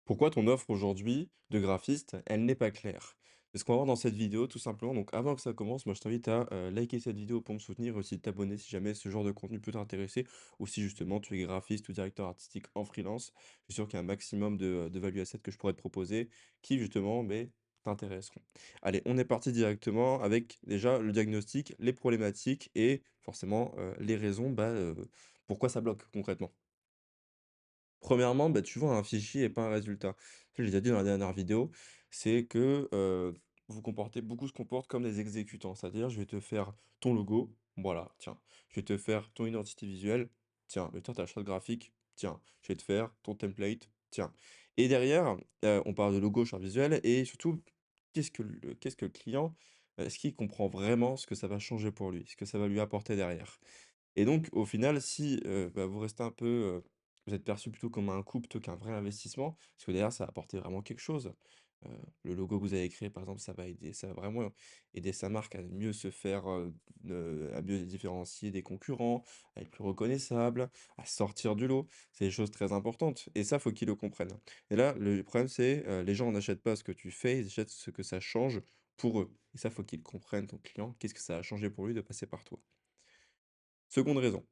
Pourquoi ton offre aujourd'hui de graphiste, elle n'est pas claire? C'est ce qu'on va voir dans cette vidéo tout simplement. Donc avant que ça commence, moi je t'invite à liker cette vidéo pour me soutenir et aussi t'abonner si jamais ce genre de contenu peut t'intéresser ou si justement tu es graphiste ou directeur artistique en freelance. Je suis sûr qu'il y a un maximum de value assets que je pourrais te proposer qui justement t'intéresseront. Allez, on est parti directement avec déjà le diagnostic, les problématiques et forcément les raisons pourquoi ça bloque concrètement. Premièrement, tu vois un fichier et pas un résultat. Je l'ai déjà dit dans la dernière vidéo, c'est que, vous comportez beaucoup se comportent comme des exécutants. C'est-à-dire, je vais te faire ton logo, voilà, tiens. Je vais te faire ton identité visuelle, tiens. Je vais te faire ta charte graphique, tiens. Je vais te faire ton template, tiens. Et derrière, on parle de logo, charte visuelle et surtout, qu'est-ce que le client, est-ce qu'il comprend vraiment ce que ça va changer pour lui? Ce que ça va lui apporter derrière? Et donc au final, si, vous restez un peu, vous êtes perçu plutôt comme un coût plutôt qu'un vrai investissement, parce que derrière ça va apporter vraiment quelque chose. Heu, le logo que vous avez créé par exemple, ça va vraiment aider sa marque à mieux se faire, à mieux se différencier des concurrents, à être plus reconnaissable, à sortir du lot. C'est des choses très importantes et ça, faut qu'ils le comprennent. Et là, le problème c'est, les gens n'achètent pas ce que tu fais, ils achètent ce que ça change pour eux. Et ça, faut qu'ils comprennent, ton client, qu'est-ce que ça a changé pour lui de passer par toi. Seconde raison.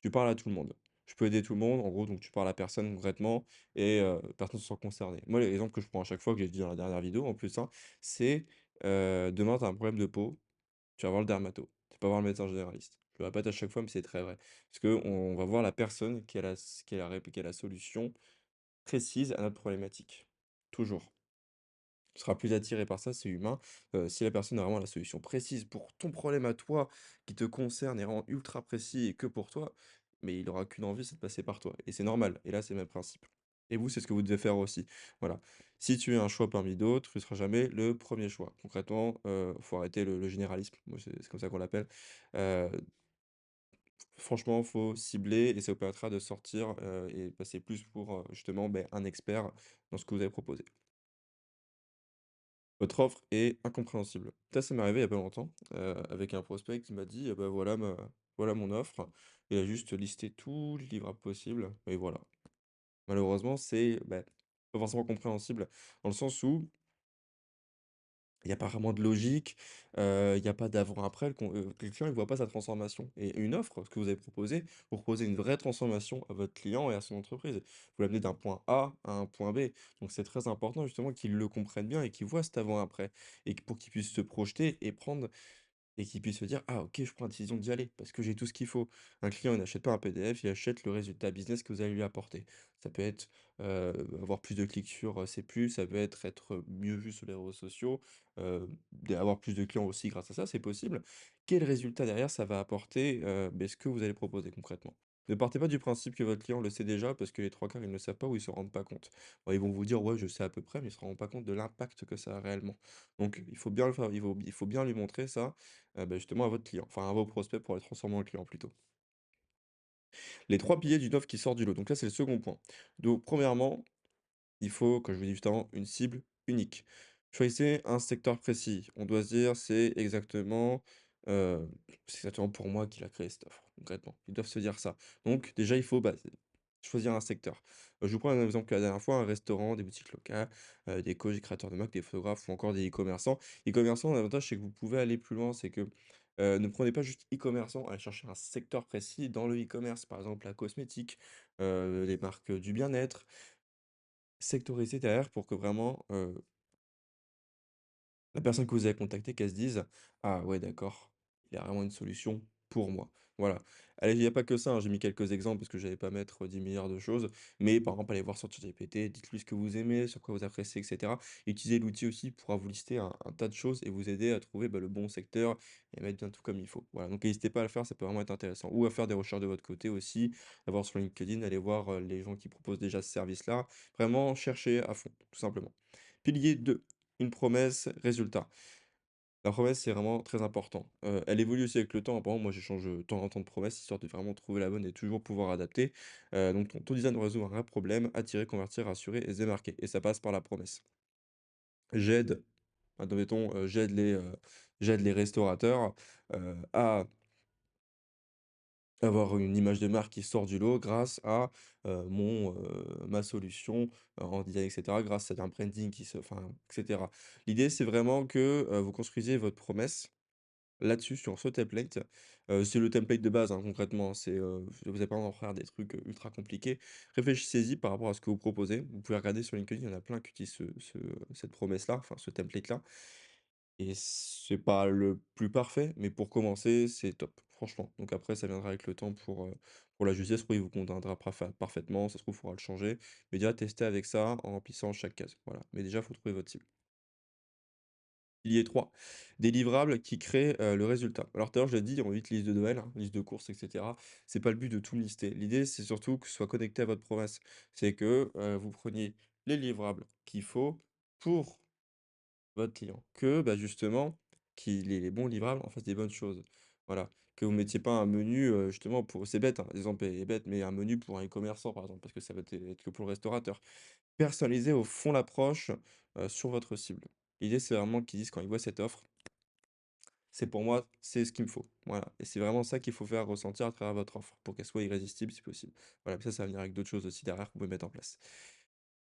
Tu parles à tout le monde. Je peux aider tout le monde, en gros, donc tu parles à personne concrètement et personne ne se sent concerné. Moi, l'exemple que je prends à chaque fois, que j'ai dit dans la dernière vidéo en plus, hein, c'est, demain tu as un problème de peau, tu vas voir le dermato, tu vas pas voir le médecin généraliste. Je le répète à chaque fois, mais c'est très vrai. Parce qu'on va voir la personne qui a la solution précise à notre problématique. Toujours. Tu seras plus attiré par ça, c'est humain. Si la personne a vraiment la solution précise pour ton problème à toi, qui te concerne et rend ultra précis et que pour toi, mais il aura qu'une envie, c'est de passer par toi et c'est normal et là, c'est le même principe et vous, c'est ce que vous devez faire aussi. Voilà. Si tu es un choix parmi d'autres, tu ne seras jamais le premier choix. Concrètement, faut arrêter le généralisme. Moi, c'est comme ça qu'on l'appelle. Heu, Franchement, faut cibler et ça vous permettra de sortir, et passer plus pour, justement, un expert dans ce que vous avez proposé. Votre offre est incompréhensible. Ça m'est arrivé il y a pas longtemps, avec un prospect qui m'a dit: voilà mon offre». Il a juste listé tous les livrables possibles et voilà. Malheureusement, c'est, pas forcément compréhensible dans le sens où il y a pas vraiment de logique, il y a pas d'avant-après, le client, il voit pas sa transformation et une offre, ce que vous avez proposé, vous proposez une vraie transformation à votre client et à son entreprise. Vous l'amenez d'un point A à un point B, donc c'est très important justement qu'il le comprenne bien et qu'il voit cet avant-après et que pour qu'il puisse se projeter et prendre et qu'il puisse se dire: «Ah OK, je prends la décision d'y aller parce que j'ai tout ce qu'il faut». Un client, il n'achète pas un PDF, il achète le résultat business que vous allez lui apporter. Ça peut être, avoir plus de clics sur, ses pubs, ça peut être mieux vu sur les réseaux sociaux, avoir plus de clients aussi grâce à ça, c'est possible. Quel résultat derrière ça va apporter, ce que vous allez proposer concrètement? Ne partez pas du principe que votre client le sait déjà parce que les 3 quarts, ils ne le savent pas ou ils se rendent pas compte. Bon, ils vont vous dire: «Ouais, je sais à peu près», mais ils se rendront pas compte de l'impact que ça a réellement. Donc il faut bien le faire, il faut bien lui montrer ça, justement à votre client, enfin à vos prospects pour les transformer en clients plutôt. Les 3 piliers d'une offre qui sort du lot, donc là c'est le second point. Donc premièrement, il faut, comme je vous l'ai dit juste avant, une cible unique. Choisissez un secteur précis. On doit se dire, heu, c'est exactement pour moi qu'il a créé cette offre, concrètement. Ils doivent se dire ça. Donc déjà, il faut, choisir un secteur. Je vous prends un exemple que la dernière fois, un restaurant, des boutiques locales, des coachs, des créateurs de marques, des photographes ou encore des e-commerçants. E-commerçants, l'avantage, c'est que vous pouvez aller plus loin, c'est que, ne prenez pas juste e-commerçant, allez chercher un secteur précis dans le e-commerce, par exemple la cosmétique, les marques, du bien-être. Sectoriser derrière pour que vraiment, la personne que vous avez contactée, qu'elle se dise: «Ah ouais d'accord, il y a vraiment une solution pour moi». Voilà. Allez, il y a pas que ça, hein, j'ai mis quelques exemples parce que j'allais pas mettre 10 milliards de choses, mais par exemple, allez voir sur ChatGPT, dites-lui ce que vous aimez, sur quoi vous appréciez et cetera. Utilisez l'outil aussi pour vous lister un tas de choses et vous aider à trouver, le bon secteur et mettre bien tout comme il faut. Voilà, donc n'hésitez pas à le faire, ça peut vraiment être intéressant. Ou à faire des recherches de votre côté aussi, à voir sur LinkedIn, aller voir, les gens qui proposent déjà ce service-là. Vraiment chercher à fond, tout simplement. Pilier 2, une promesse, résultat. La promesse, c'est vraiment très important. Elle évolue aussi avec le temps. Par exemple, moi, j'échange, de temps en temps de promesses, histoire de vraiment trouver la bonne et toujours pouvoir adapter. Donc ton design doit résoudre un vrai problème, attirer, convertir, rassurer et se démarquer et ça passe par la promesse. J'aide, admettons, j'aide les restaurateurs, à Avoir une image de marque qui sort du lot grâce à, ma solution, en design et cetera, grâce à un branding qui se enfin, et cetera. L'idée, c'est vraiment que, vous construisiez votre promesse là-dessus, sur ce template. C'est le template de base, hein, concrètement, vous avez pas besoin d'en faire des trucs, ultra compliqués. Réfléchissez-y par rapport à ce que vous proposez. Vous pouvez regarder sur LinkedIn, il y en a plein qui utilisent cette promesse-là, enfin ce template-là. Et c'est pas le plus parfait, mais pour commencer, c'est top, franchement. Donc après, ça viendra avec le temps pour l'ajuster. Ça se trouve, il vous conviendra parfaitement, ça se trouve, il faudra le changer. Mais déjà, testez avec ça en remplissant chaque case. Voilà. Mais déjà, il faut trouver votre cible. Il y a 3 des livrables qui créent, le résultat. Alors tout à l'heure, je l'ai dit, on évite liste de Noël, hein, liste de courses et cetera. C'est pas le but de tout lister. L'idée, c'est surtout que ce soit connecté à votre promesse. C'est que, vous preniez les livrables qu'il faut pour votre client. Que, bah, justement, qu'il ait les bons livrables en face des bonnes choses. Voilà. Que vous mettiez pas un menu, justement pour c'est bête, hein, l'exemple est bête, mais un menu pour un e-commerçant, par exemple, parce que ça va être que pour le restaurateur. Personnaliser au fond l'approche, sur votre cible. L'idée, c'est vraiment qu'ils disent quand ils voient cette offre: «C'est pour moi, c'est ce qu'il me faut». Voilà et c'est vraiment ça qu'il faut faire ressentir à travers votre offre pour qu'elle soit irrésistible si possible. Voilà, ça va venir avec d'autres choses aussi derrière que vous pouvez mettre en place.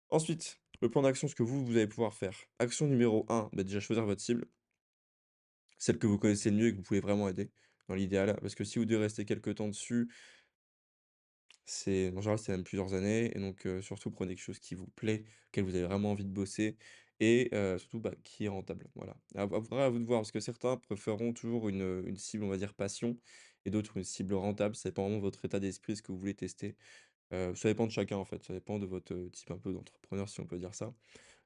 Ensuite, le plan d'action, ce que vous allez pouvoir faire. Action numéro 1, bah, déjà choisir votre cible. Celle que vous connaissez le mieux et que vous pouvez vraiment aider, dans l'idéal. Parce que si vous devez rester quelque temps dessus, c'est en général, c'est même plusieurs années et donc surtout prenez quelque chose qui vous plaît, auquel vous avez vraiment envie de bosser et surtout, bah, qui est rentable, voilà. Après à vous de voir, parce que certains préféreront toujours une cible, on va dire passion et d'autres une cible rentable. Ça dépend vraiment de votre état d'esprit, ce que vous voulez tester. Ça dépend de chacun, en fait, ça dépend de votre, type un peu d'entrepreneur, si on peut dire ça.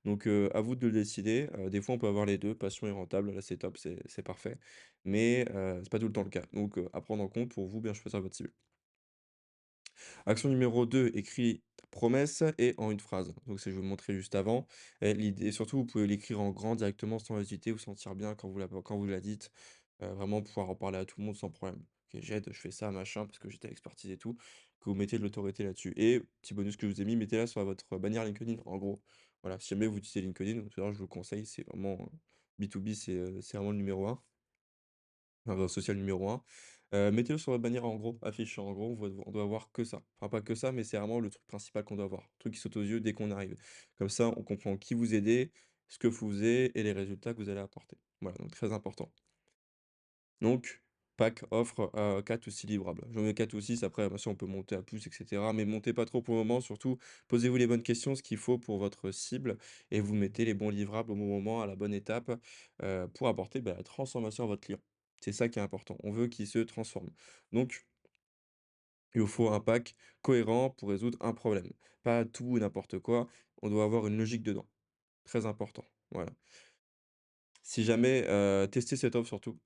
Donc à vous de le décider, des fois on peut avoir les 2, passion et rentable, là c'est top, c'est parfait, mais c'est pas tout le temps le cas. Donc à prendre en compte pour vous bien choisir votre cible. Action numéro 2, écris ta promesse et en une phrase. Donc c'est je vais vous montrer juste avant et l'idée surtout vous pouvez l'écrire en grand directement sans hésiter, vous sentir bien quand vous la dites, vraiment pouvoir en parler à tout le monde sans problème. «OK, j'aide, je fais ça, machin, parce que j'ai telle expertise et tout», que vous mettez de l'autorité là-dessus et petit bonus que je vous ai mis, mettez-la sur votre bannière LinkedIn, en gros. Voilà, si jamais vous utilisez LinkedIn, d'ailleurs je vous le conseille, c'est vraiment, B2B, c'est vraiment le numéro un. Un réseau social numéro un. Mettez-le sur votre bannière en gros, affiché en gros, on doit voir que ça. Enfin pas que ça, mais c'est vraiment le truc principal qu'on doit voir. Le truc qui saute aux yeux dès qu'on arrive. Comme ça, on comprend qui vous aidez, ce que vous faisiez et les résultats que vous allez apporter. Voilà, donc très important. Donc, pack, offre, 4 ou 6 livrables. J'en mets 4 ou 6, après, bien sûr, on peut monter à plus, et cetera, mais montez pas trop pour le moment. Surtout, posez-vous les bonnes questions, ce qu'il faut pour votre cible et vous mettez les bons livrables au bon moment, à la bonne étape, pour apporter, bah, la transformation à votre client. C'est ça qui est important. On veut qu'il se transforme. Donc, il vous faut un pack cohérent pour résoudre un problème. Pas tout et n'importe quoi, on doit avoir une logique dedans. Très important, voilà. Si jamais, testez cette offre surtout.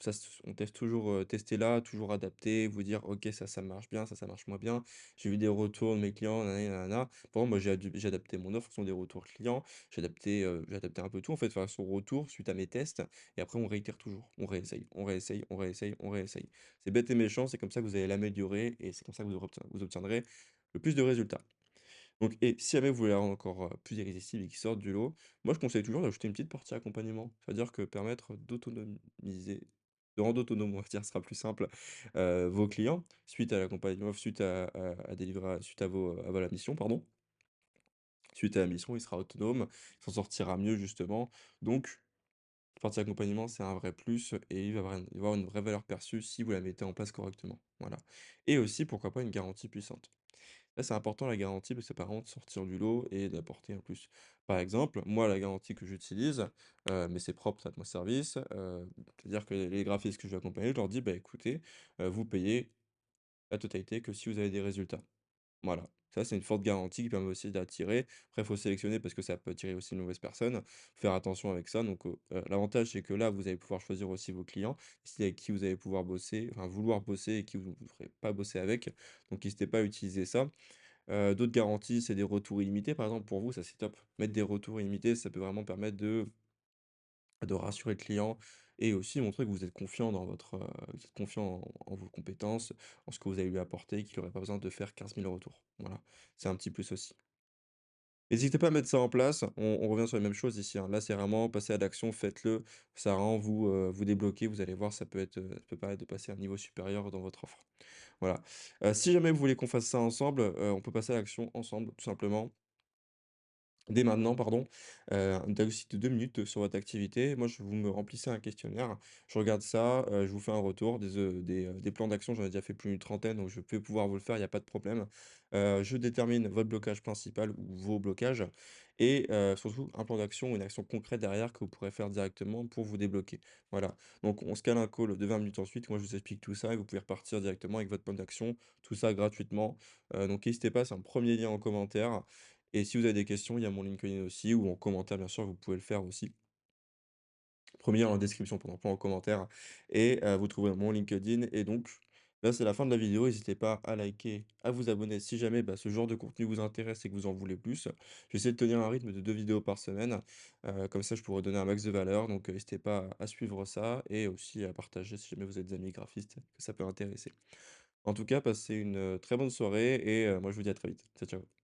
On teste toujours, testez-la, toujours adapter, vous dire: «OK, ça marche bien, ça marche moins bien». J'ai eu des retours de mes clients, nanani nanana. Par exemple, moi, j'ai adapté mon offre, ce sont des retours clients. J'ai adapté un peu tout en fait, enfin son retour suite à mes tests et après on réitère toujours. On réessaye, on réessaye, on réessaye, on réessaye. C'est bête et méchant, c'est comme ça que vous allez l'améliorer et c'est comme ça que vous obtiendrez le plus de résultats. Donc et si jamais vous voulez avoir encore, plus irrésistible et qui sortent du lot, moi je conseille toujours d'ajouter une petite partie accompagnement. C'est-à-dire que permettre d'autonomiser de rendre autonome, on va dire, ce sera plus simple, vos clients suite à l'accompagnement, suite à délivrer suite à la mission, pardon. Suite à la mission, il sera autonome, il s'en sortira mieux justement. Donc partie accompagnement, c'est un vrai plus et il va avoir une vraie valeur perçue si vous la mettez en place correctement. Voilà et aussi, pourquoi pas, une garantie puissante. Là, c'est important la garantie parce que ça permet de sortir du lot et d'apporter un plus. Par exemple, moi, la garantie que j'utilise, mais c'est propre à mon service, c'est-à-dire que les graphistes que je vais accompagner, je leur dis: «Bah, écoutez, vous payez la totalité que si vous avez des résultats». Voilà, ça, c'est une forte garantie qui permet aussi d'attirer. Après, il faut sélectionner parce que ça peut attirer aussi une mauvaise personne. Faire attention avec ça. Donc, l'avantage, c'est que là, vous allez pouvoir choisir aussi vos clients, décider avec qui vous allez pouvoir bosser, enfin vouloir bosser et qui vous ne voudrez pas bosser avec. Donc, n'hésitez pas à utiliser ça. D'autres garanties, c'est des retours illimités, par exemple, pour vous, ça c'est top. Mettre des retours illimités, ça peut vraiment permettre de rassurer le client et aussi montrer que vous êtes confiant dans vous êtes confiant en vos compétences, en ce que vous allez lui apporter, qu'il n'aurait pas besoin de faire 15 000 retours. Voilà, c'est un petit plus aussi. N'hésitez pas à mettre ça en place, on revient sur les mêmes choses ici, hein. Là, c'est vraiment passer à l'action, faites-le, ça rend vous débloquer, vous allez voir, ça peut permettre de passer à un niveau supérieur dans votre offre. Voilà. Si jamais vous voulez qu'on fasse ça ensemble, on peut passer à l'action ensemble, tout simplement. Dès maintenant, pardon, un diagnostic de 2 minutes sur votre activité. Moi, je vous me remplissez un questionnaire, je regarde ça, je vous fais un retour, des plans d'action, j'en ai déjà fait plus d'une trentaine, donc je vais pouvoir vous le faire, il y a pas de problème. Je détermine votre blocage principal ou vos blocages et surtout un plan d'action ou une action concrète derrière que vous pourrez faire directement pour vous débloquer. Voilà, donc on se cale un call de 20 minutes ensuite, moi je vous explique tout ça et vous pouvez repartir directement avec votre plan d'action, tout ça gratuitement. Donc n'hésitez pas, c'est un premier lien en commentaire et si vous avez des questions, il y a mon LinkedIn aussi ou en commentaire, bien sûr, vous pouvez le faire aussi. Premier lien en description, pardon, pas en commentaire et vous trouverez mon LinkedIn et donc là, c'est la fin de la vidéo. N'hésitez pas à liker, à vous abonner si jamais, bah, ce genre de contenu vous intéresse et que vous en voulez plus. J'essaie de tenir un rythme de 2 vidéos par semaine, comme ça je pourrais donner un max de valeur donc n'hésitez pas à suivre ça et aussi à partager si jamais vous êtes des amis graphistes que ça peut intéresser. En tout cas, passez une, très bonne soirée et moi je vous dis à très vite. Ciao, ciao.